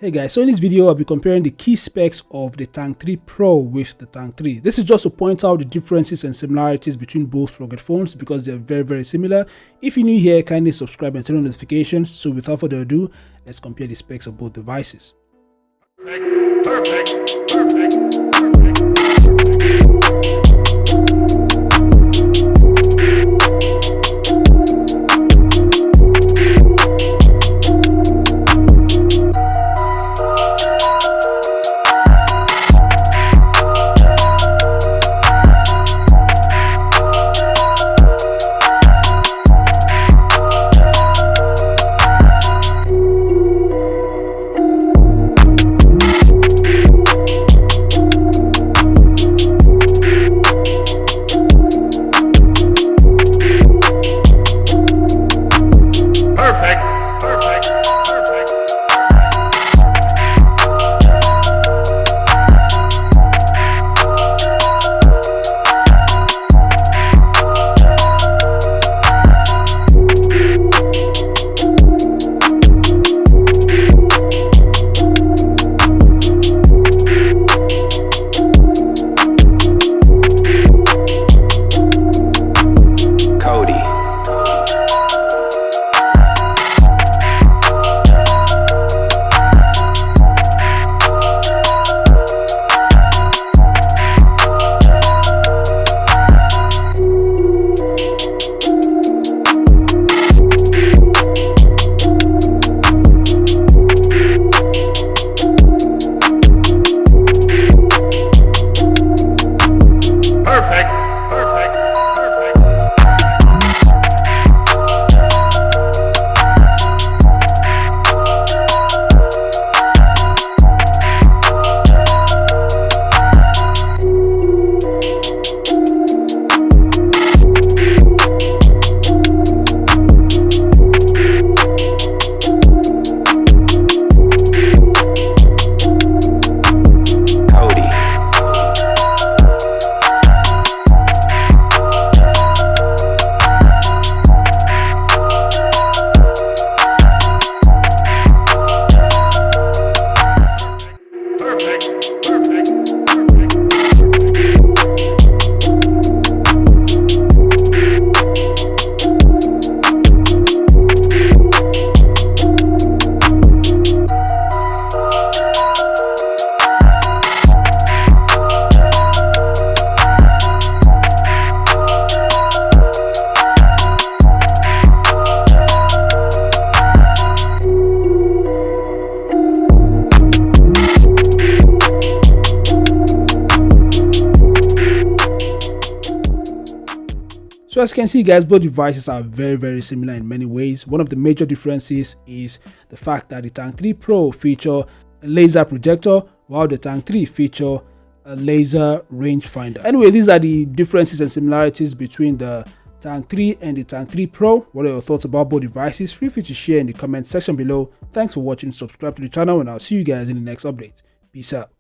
Hey guys, so in this video I'll be comparing the key specs of the Tank 3 Pro with the Tank 3. This is just to point out the differences and similarities between both rugged phones because they're very similar. If you're new here, kindly subscribe and turn on notifications. So without further ado, let's compare the specs of both devices. Perfect. So as you can see guys, both devices are very similar in many ways. One of the major differences is the fact that the Tank 3 Pro feature a laser projector while the Tank 3 feature a laser rangefinder. Anyway, these are the differences and similarities between the Tank 3 and the Tank 3 Pro. What are your thoughts about both devices? Feel free to share in the comment section below. Thanks for watching, subscribe to the channel, and I'll see you guys in the next update. Peace out.